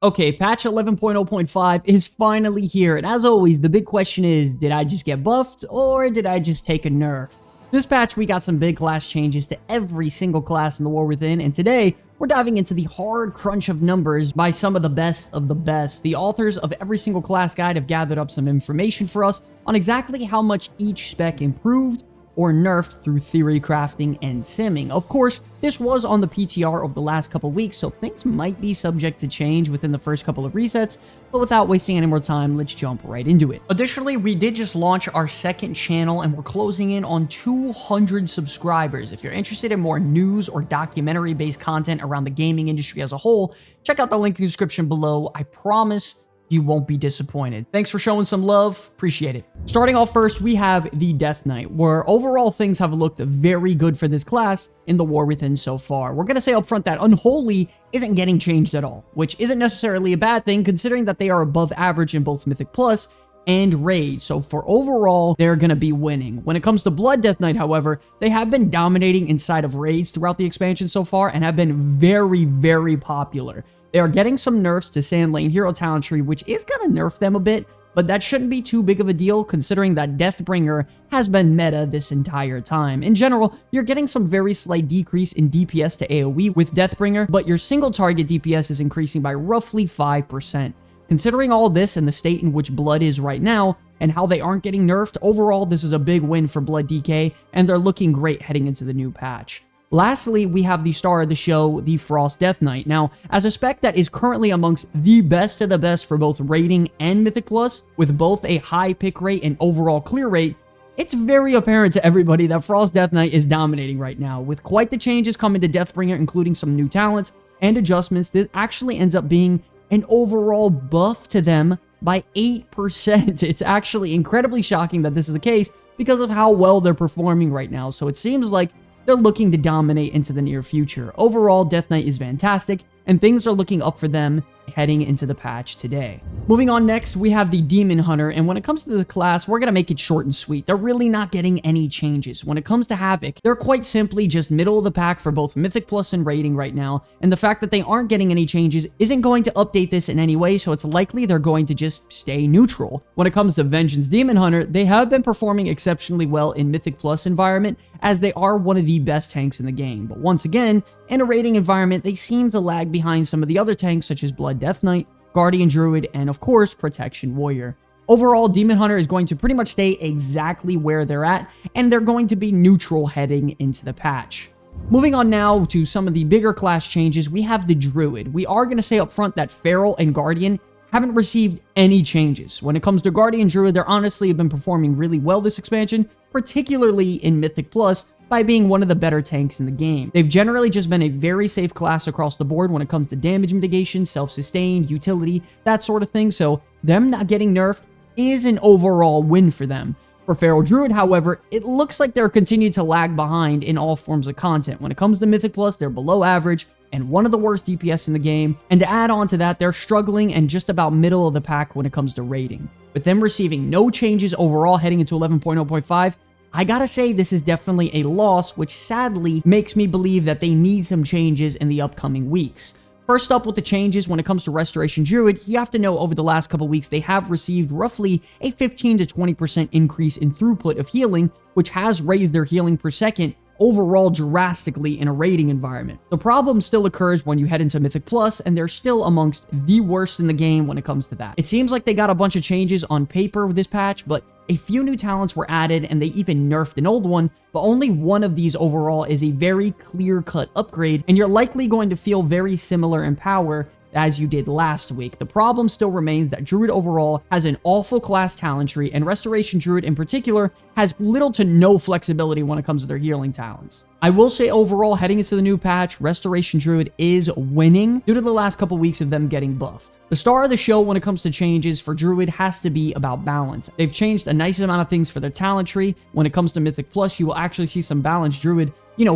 Okay, patch 11.0.5 is finally here, and as always, the big question is, did I just get buffed, or did I just take a nerf? This patch, we got some big class changes to every single class in the War Within, and today, we're diving into the hard crunch of numbers by some of the best of the best. The authors of every single class guide have gathered up some information for us on exactly how much each spec improved or nerfed through theory crafting and simming. Of course, this was on the PTR over the last couple weeks, so things might be subject to change within the first couple of resets, but without wasting any more time, let's jump right into it. Additionally, we did just launch our second channel, and we're closing in on 200 subscribers. If you're interested in more news or documentary-based content around the gaming industry as a whole, check out the link in the description below. I promise you won't be disappointed. Thanks for showing some love. Appreciate it. Starting off first, we have the Death Knight, where overall things have looked very good for this class in the War Within so far. We're going to say up front that Unholy isn't getting changed at all, which isn't necessarily a bad thing considering that they are above average in both Mythic Plus and Raid. So for overall, they're going to be winning. When it comes to Blood Death Knight, however, they have been dominating inside of Raids throughout the expansion so far and have been very popular. They are getting some nerfs to Sand Lane Hero Talent Tree, which is going to nerf them a bit, but that shouldn't be too big of a deal considering that Deathbringer has been meta this entire time. In general, you're getting some very slight decrease in DPS to AoE with Deathbringer, but your single target DPS is increasing by roughly 5%. Considering all this and the state in which Blood is right now, and how they aren't getting nerfed, overall this is a big win for Blood DK, and they're looking great heading into the new patch. Lastly, we have the star of the show, the Frost Death Knight. Now, as a spec that is currently amongst the best of the best for both raiding and Mythic Plus, with both a high pick rate and overall clear rate, it's very apparent to everybody that Frost Death Knight is dominating right now. With quite the changes coming to Deathbringer, including some new talents and adjustments, this actually ends up being an overall buff to them by 8%. It's actually incredibly shocking that this is the case because of how well they're performing right now. So it seems like they're looking to dominate into the near future. Overall, Death Knight is fantastic, and things are looking up for them heading into the patch today. Moving on next, we have the Demon Hunter, and when it comes to the class, we're going to make it short and sweet. They're really not getting any changes. When it comes to Havoc, they're quite simply just middle of the pack for both Mythic Plus and Raiding right now, and the fact that they aren't getting any changes isn't going to update this in any way, so it's likely they're going to just stay neutral. When it comes to Vengeance Demon Hunter, they have been performing exceptionally well in Mythic Plus environment, as they are one of the best tanks in the game, but once again, in a raiding environment, they seem to lag behind some of the other tanks such as Blood Death Knight, Guardian Druid, and of course, Protection Warrior. Overall, Demon Hunter is going to pretty much stay exactly where they're at, and they're going to be neutral heading into the patch. Moving on now to some of the bigger class changes, we have the Druid. We are going to say up front that Feral and Guardian haven't received any changes. When it comes to Guardian Druid, they're honestly have been performing really well this expansion, particularly in Mythic Plus, by being one of the better tanks in the game. They've generally just been a very safe class across the board when it comes to damage mitigation, self-sustain, utility, that sort of thing, so them not getting nerfed is an overall win for them. For Feral Druid, however, it looks like they're continuing to lag behind in all forms of content. When it comes to Mythic Plus, they're below average and one of the worst DPS in the game, and to add on to that, they're struggling and just about middle of the pack when it comes to raiding. With them receiving no changes overall heading into 11.0.5, I gotta say this is definitely a loss, which sadly makes me believe that they need some changes in the upcoming weeks. First up with the changes when it comes to Restoration Druid, you have to know over the last couple weeks they have received roughly a 15 to 20% increase in throughput of healing, which has raised their healing per second overall drastically in a raiding environment. The problem still occurs when you head into Mythic Plus, and they're still amongst the worst in the game when it comes to that. It seems like they got a bunch of changes on paper with this patch, but a few new talents were added and they even nerfed an old one, but only one of these overall is a very clear-cut upgrade, and you're likely going to feel very similar in power as you did last week. The problem still remains that Druid overall has an awful class talent tree, and Restoration Druid in particular has little to no flexibility when it comes to their healing talents. I will say overall, heading into the new patch, Restoration Druid is winning due to the last couple weeks of them getting buffed. The star of the show when it comes to changes for Druid has to be about balance. They've changed a nice amount of things for their talent tree. When it comes to Mythic Plus, you will actually see some balanced Druid,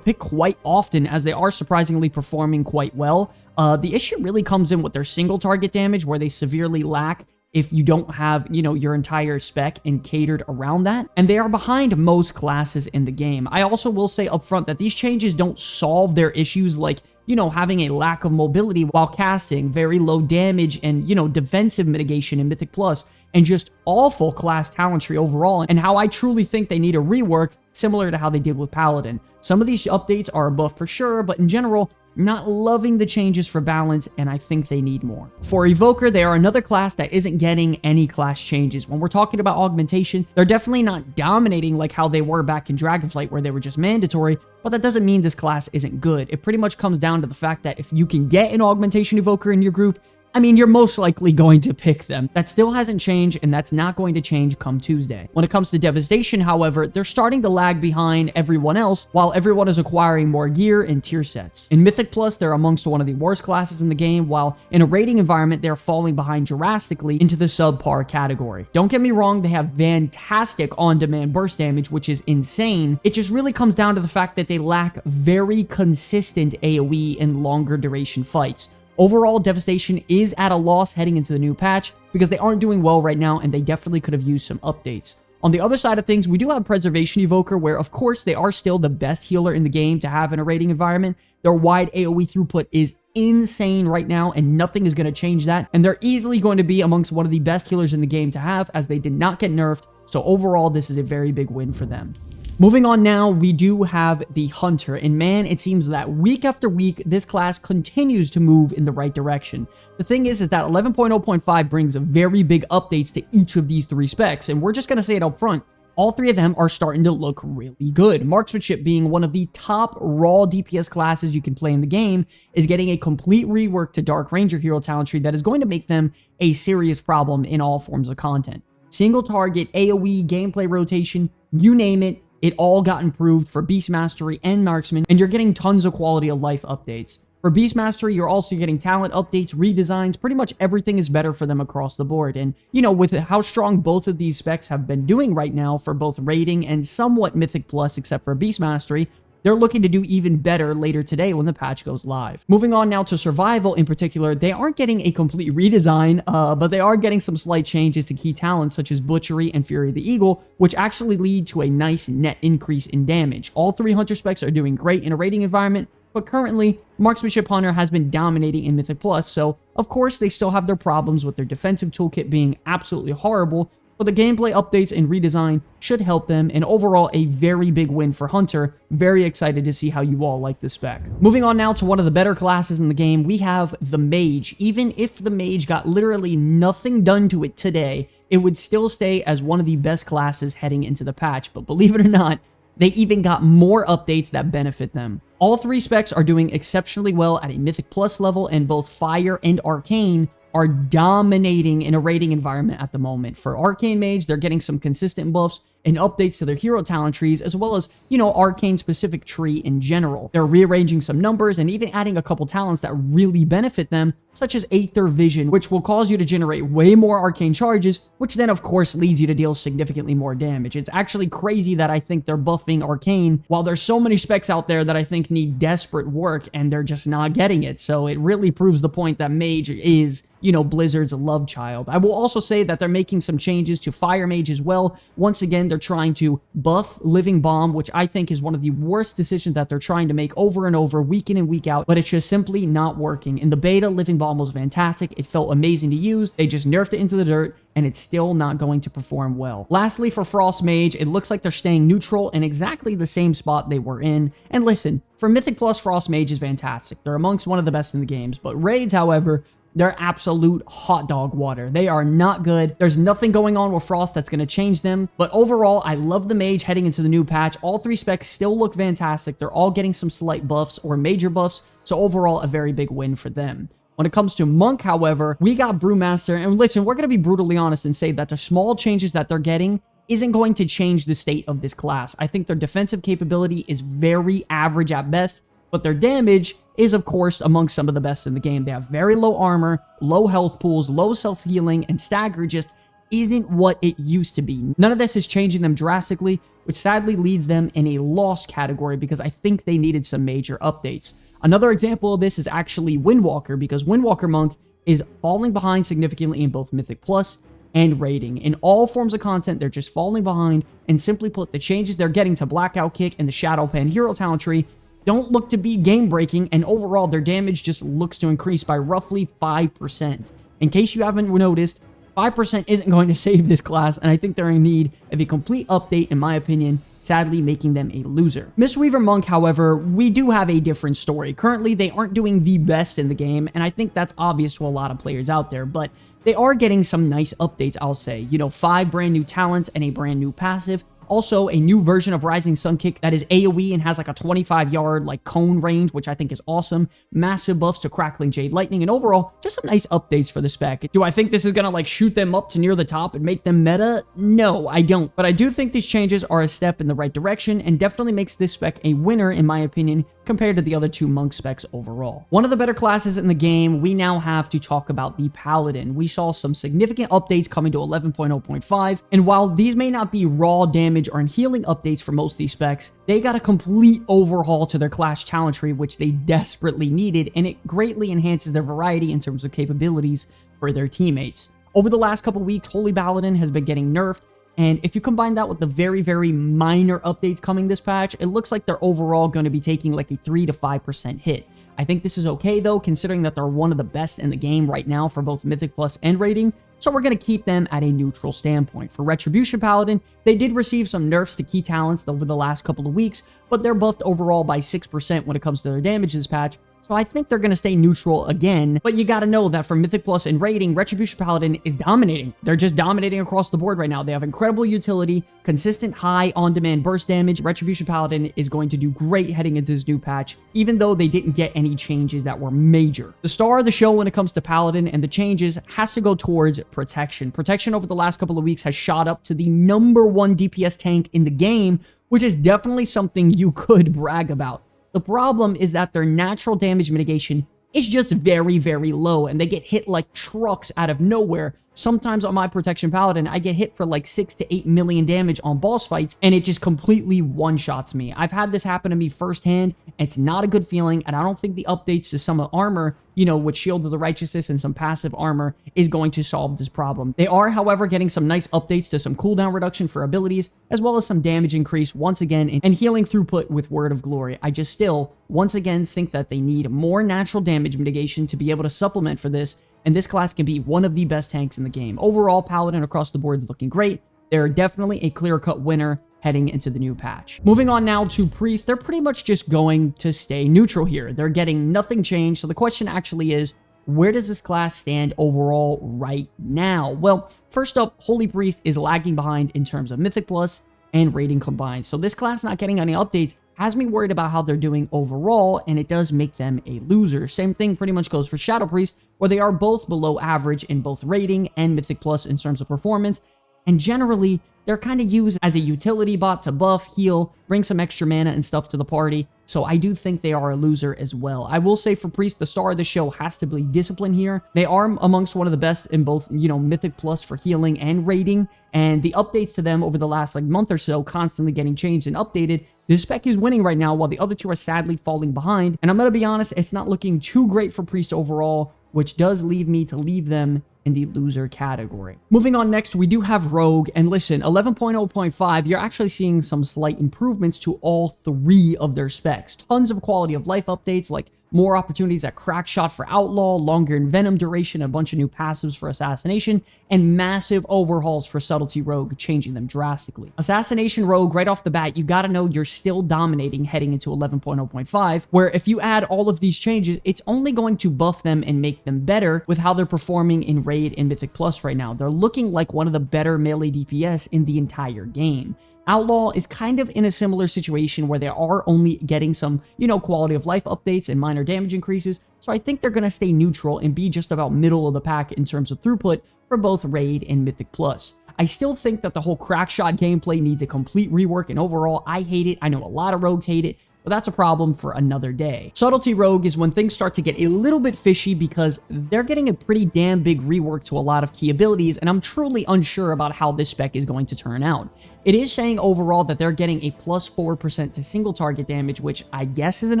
pick quite often, as they are surprisingly performing quite well. The issue really comes in with their single target damage, where they severely lack if you don't have, your entire spec and catered around that. And they are behind most classes in the game. I also will say up front that these changes don't solve their issues like having a lack of mobility while casting, very low damage and, defensive mitigation in Mythic Plus, and just awful class talent tree overall, and how I truly think they need a rework similar to how they did with Paladin. Some of these updates are a buff for sure, but in general, not loving the changes for balance, and I think they need more. For Evoker, they are another class that isn't getting any class changes. When we're talking about augmentation, they're definitely not dominating like how they were back in Dragonflight, where they were just mandatory, but that doesn't mean this class isn't good. It pretty much comes down to the fact that if you can get an augmentation Evoker in your group, I mean, you're most likely going to pick them. That still hasn't changed, and that's not going to change come Tuesday. When it comes to Devastation, however, they're starting to lag behind everyone else, while everyone is acquiring more gear and tier sets. In Mythic Plus, they're amongst one of the worst classes in the game, while in a rating environment, they're falling behind drastically into the subpar category. Don't get me wrong, they have fantastic on-demand burst damage, which is insane. It just really comes down to the fact that they lack very consistent AoE and longer duration fights. Overall, Devastation is at a loss heading into the new patch because they aren't doing well right now, and they definitely could have used some updates. On the other side of things, we do have Preservation Evoker, where of course they are still the best healer in the game to have in a rating environment. Their wide AoE throughput is insane right now, and nothing is going to change that. And they're easily going to be amongst one of the best healers in the game to have, as they did not get nerfed. So overall, this is a very big win for them. Moving on now, we do have the Hunter, and man, it seems that week after week, this class continues to move in the right direction. The thing is that 11.0.5 brings very big updates to each of these three specs, and we're just going to say it up front. All three of them are starting to look really good. Marksmanship, being one of the top raw DPS classes you can play in the game, is getting a complete rework to Dark Ranger hero talent tree that is going to make them a serious problem in all forms of content. Single target, AoE, gameplay rotation, you name it, it all got improved for Beast Mastery and Marksman, and you're getting tons of quality of life updates. For Beast Mastery, you're also getting talent updates, redesigns, pretty much everything is better for them across the board. And, with how strong both of these specs have been doing right now for both rating and somewhat Mythic Plus, except for Beast Mastery, they're looking to do even better later today when the patch goes live. Moving on now to Survival in particular, they aren't getting a complete redesign, but they are getting some slight changes to key talents such as Butchery and Fury the Eagle, which actually lead to a nice net increase in damage. All three Hunter specs are doing great in a rating environment, but currently, Marksmanship Hunter has been dominating in Mythic Plus, so of course they still have their problems with their defensive toolkit being absolutely horrible, but the gameplay updates and redesign should help them, and overall a very big win for Hunter. Very excited to see how you all like this spec. Moving on now to one of the better classes in the game, we have the Mage. Even if the Mage got literally nothing done to it today, it would still stay as one of the best classes heading into the patch, but believe it or not, they even got more updates that benefit them. All three specs are doing exceptionally well at a Mythic Plus level, and both Fire and Arcane are dominating in a rating environment at the moment. For Arcane Mage, they're getting some consistent buffs and updates to their hero talent trees, as well as, Arcane specific tree in general. They're rearranging some numbers and even adding a couple talents that really benefit them, such as Aether Vision, which will cause you to generate way more arcane charges, which then of course leads you to deal significantly more damage. It's actually crazy that I think they're buffing Arcane, while there's so many specs out there that I think need desperate work, and they're just not getting it. So it really proves the point that Mage is, Blizzard's love child. I will also say that they're making some changes to Fire Mage as well. Once again, they're trying to buff Living Bomb, which I think is one of the worst decisions that they're trying to make over and over, week in and week out, but it's just simply not working. In the beta, Living Bomb was fantastic. It felt amazing to use. They just nerfed it into the dirt, and it's still not going to perform well. Lastly, for Frost Mage, it looks like they're staying neutral in exactly the same spot they were in. And listen, for Mythic Plus, Frost Mage is fantastic. They're amongst one of the best in the games, but Raids, however, they're absolute hot dog water. They are not good. There's nothing going on with Frost that's going to change them. But overall, I love the Mage heading into the new patch. All three specs still look fantastic. They're all getting some slight buffs or major buffs. So overall, a very big win for them. When it comes to Monk, however, we got Brewmaster. And listen, we're going to be brutally honest and say that the small changes that they're getting isn't going to change the state of this class. I think their defensive capability is very average at best, but their damage is, of course, amongst some of the best in the game. They have very low armor, low health pools, low self-healing, and stagger just isn't what it used to be. None of this is changing them drastically, which sadly leads them in a loss category because I think they needed some major updates. Another example of this is actually Windwalker, because Windwalker Monk is falling behind significantly in both Mythic Plus and rating. In all forms of content, they're just falling behind, and simply put, the changes they're getting to Blackout Kick and the Shadow Pen hero talent tree don't look to be game-breaking, and overall their damage just looks to increase by roughly 5%. In case you haven't noticed, 5% isn't going to save this class, and I think they're in need of a complete update, in my opinion, sadly making them a loser. Mistweaver Monk, however, we do have a different story. Currently, they aren't doing the best in the game, and I think that's obvious to a lot of players out there, but they are getting some nice updates, I'll say. You know, 5 brand new talents and a brand new passive. Also, a new version of Rising Sun Kick that is AoE and has like a 25-yard like cone range, which I think is awesome. Massive buffs to Crackling Jade Lightning, and overall, just some nice updates for the spec. Do I think this is gonna like shoot them up to near the top and make them meta? No, I don't. But I do think these changes are a step in the right direction and definitely makes this spec a winner, in my opinion, compared to the other 2 monk specs overall. One of the better classes in the game, we now have to talk about the Paladin. We saw some significant updates coming to 11.0.5, and while these may not be raw damage or healing updates for most of these specs, they got a complete overhaul to their class talent tree, which they desperately needed, and it greatly enhances their variety in terms of capabilities for their teammates. Over the last couple weeks, Holy Paladin has been getting nerfed, and if you combine that with the very, very minor updates coming this patch, it looks like they're overall going to be taking like a 3 to 5% hit. I think this is okay though, considering that they're one of the best in the game right now for both Mythic Plus and rating, so we're going to keep them at a neutral standpoint. For Retribution Paladin, they did receive some nerfs to key talents over the last couple of weeks, but they're buffed overall by 6% when it comes to their damage this patch, so I think they're going to stay neutral again. But you got to know that for Mythic Plus and rating, Retribution Paladin is dominating. They're just dominating across the board right now. They have incredible utility, consistent high on-demand burst damage. Retribution Paladin is going to do great heading into this new patch, even though they didn't get any changes that were major. The star of the show when it comes to Paladin and the changes has to go towards protection. Protection over the last couple of weeks has shot up to the #1 DPS tank in the game, which is definitely something you could brag about. The problem is that their natural damage mitigation is just very, very low, and they get hit like trucks out of nowhere. Sometimes on my Protection Paladin, I get hit for like 6 to 8 million damage on boss fights, and it just completely one-shots me. I've had this happen to me firsthand. It's not a good feeling, and I don't think the updates to some armor, you know, with Shield of the Righteousness and some passive armor is going to solve this problem. They are, however, getting some nice updates to some cooldown reduction for abilities, as well as some damage increase once again, and healing throughput with Word of Glory. I just still, once again, think that they need more natural damage mitigation to be able to supplement for this, and this class can be one of the best tanks in the game. Overall, Paladin across the board is looking great. They're definitely a clear-cut winner heading into the new patch. Moving on now to Priest, they're pretty much just going to stay neutral here. They're getting nothing changed, so the question actually is, where does this class stand overall right now? Well, first up, Holy Priest is lagging behind in terms of Mythic Plus and rating combined, so this class not getting any updates has me worried about how they're doing overall, and it does make them a loser. Same thing pretty much goes for Shadow Priest, where they are both below average in both rating and Mythic Plus in terms of performance, and generally, they're kind of used as a utility bot to buff, heal, bring some extra mana and stuff to the party, so I do think they are a loser as well. I will say for Priest, the star of the show has to be Discipline here. They are amongst one of the best in both, you know, Mythic Plus for healing and rating, and the updates to them over the last like month or so, constantly getting changed and updated. This spec is winning right now, while the other two are sadly falling behind, and I'm going to be honest, it's not looking too great for Priest overall, which does leave me to leave them in the loser category. Moving on next, we do have Rogue, and listen, 11.0.5, you're actually seeing some slight improvements to all 3 of their specs. Tons of quality of life updates, like more opportunities at Crack Shot for Outlaw, longer Envenom duration, a bunch of new passives for Assassination, and massive overhauls for Subtlety Rogue, changing them drastically. Assassination Rogue, right off the bat, you gotta know you're still dominating heading into 11.0.5, where if you add all of these changes, it's only going to buff them and make them better with how they're performing in Raid and Mythic Plus right now. They're looking like one of the better melee DPS in the entire game. Outlaw is kind of in a similar situation where they are only getting some, you know, quality of life updates and minor damage increases, so I think they're going to stay neutral and be just about middle of the pack in terms of throughput for both Raid and Mythic Plus. I still think that the whole Crack Shot gameplay needs a complete rework, and overall, I hate it. I know a lot of rogues hate it, but that's a problem for another day. Subtlety Rogue is when things start to get a little bit fishy because they're getting a pretty damn big rework to a lot of key abilities, and I'm truly unsure about how this spec is going to turn out. It is saying overall that they're getting a plus 4% to single target damage, which I guess is an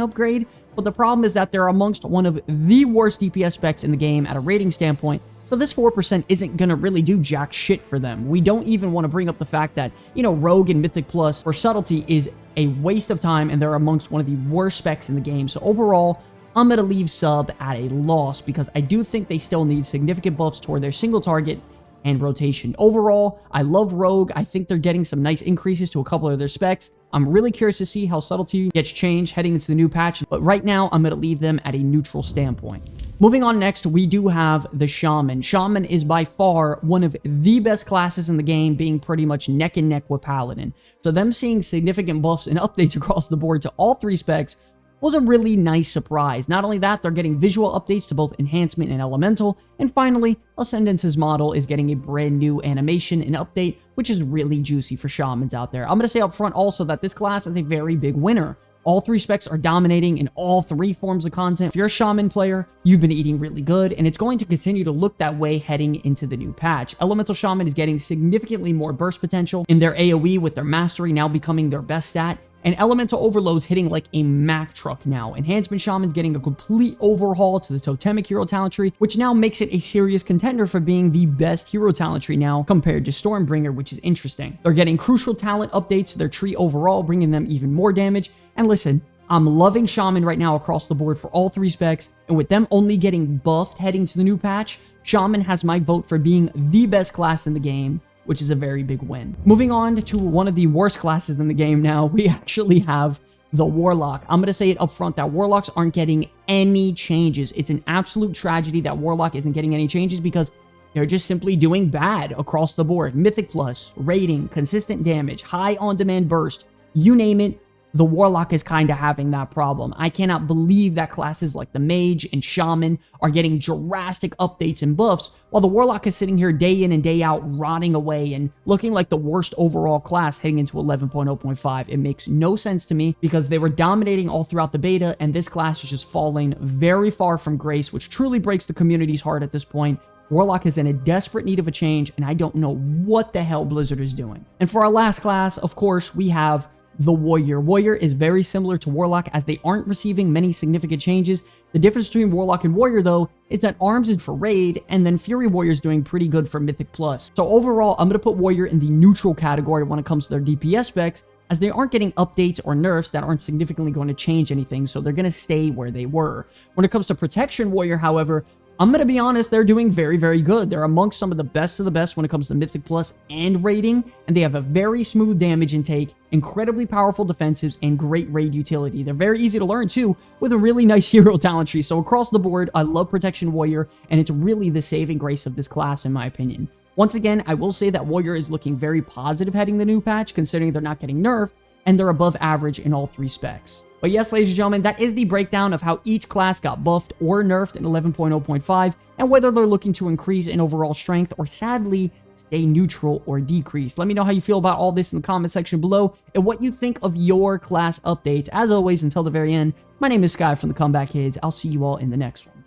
upgrade, but the problem is that they're amongst one of the worst DPS specs in the game at a rating standpoint, so this 4% isn't going to really do jack shit for them. We don't even want to bring up the fact that, you know, Rogue and Mythic Plus for Subtlety is a waste of time, and they're amongst one of the worst specs in the game. So overall, I'm going to leave sub at a loss because I do think they still need significant buffs toward their single target and rotation. Overall, I love Rogue. I think they're getting some nice increases to a couple of their specs. I'm really curious to see how Subtlety gets changed heading into the new patch, but right now I'm going to leave them at a neutral standpoint. Moving on next, we do have the Shaman. Shaman is by far one of the best classes in the game, being pretty much neck and neck with Paladin. So them seeing significant buffs and updates across the board to all 3 specs was a really nice surprise. Not only that, they're getting visual updates to both Enhancement and Elemental, and finally, Ascendance's model is getting a brand new animation and update, which is really juicy for Shamans out there. I'm going to say up front also that this class is a very big winner. All 3 specs are dominating in all 3 forms of content. If you're a Shaman player, you've been eating really good, and it's going to continue to look that way heading into the new patch. Elemental Shaman is getting significantly more burst potential in their AoE, with their Mastery now becoming their best stat, and Elemental Overload's hitting like a Mack truck now. Enhancement Shaman's getting a complete overhaul to the Totemic hero talent tree, which now makes it a serious contender for being the best hero talent tree now compared to Stormbringer, which is interesting. They're getting crucial talent updates to their tree overall, bringing them even more damage. And listen, I'm loving Shaman right now across the board for all 3 specs, and with them only getting buffed heading to the new patch, Shaman has my vote for being the best class in the game, which is a very big win. Moving on to one of the worst classes in the game now, we actually have the Warlock. I'm going to say it up front that Warlocks aren't getting any changes. It's an absolute tragedy that Warlock isn't getting any changes because they're just simply doing bad across the board. Mythic Plus, rating, consistent damage, high on-demand burst, you name it, the Warlock is kind of having that problem. I cannot believe that classes like the Mage and Shaman are getting drastic updates and buffs, while the Warlock is sitting here day in and day out rotting away and looking like the worst overall class heading into 11.0.5. It makes no sense to me because they were dominating all throughout the beta, and this class is just falling very far from grace, which truly breaks the community's heart at this point. Warlock is in a desperate need of a change, and I don't know what the hell Blizzard is doing. And for our last class, of course, we have the Warrior. Warrior is very similar to Warlock as they aren't receiving many significant changes. The difference between Warlock and Warrior, though, is that Arms is for Raid, and then Fury Warrior is doing pretty good for Mythic Plus. So overall, I'm going to put Warrior in the neutral category when it comes to their DPS specs, as they aren't getting updates or nerfs that aren't significantly going to change anything, so they're going to stay where they were. When it comes to Protection Warrior, however, I'm going to be honest, they're doing very, very good. They're amongst some of the best when it comes to Mythic Plus and raiding, and they have a very smooth damage intake, incredibly powerful defensives, and great raid utility. They're very easy to learn too, with a really nice hero talent tree. So across the board, I love Protection Warrior, and it's really the saving grace of this class in my opinion. Once again, I will say that Warrior is looking very positive heading the new patch, considering they're not getting nerfed, and they're above average in all 3 specs. But yes, ladies and gentlemen, that is the breakdown of how each class got buffed or nerfed in 11.0.5, and whether they're looking to increase in overall strength or sadly stay neutral or decrease. Let me know how you feel about all this in the comment section below and what you think of your class updates. As always, until the very end, my name is Sky from the Comeback Kids. I'll see you all in the next one.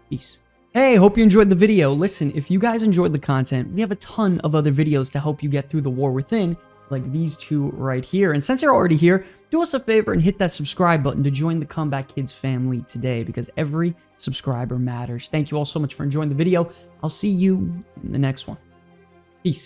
Peace. Hey, hope you enjoyed the video. Listen, if you guys enjoyed the content, we have a ton of other videos to help you get through the war within, like these 2 right here. And since you're already here, do us a favor and hit that subscribe button to join the Comeback Kids family today, because every subscriber matters. Thank you all so much for enjoying the video. I'll see you in the next one.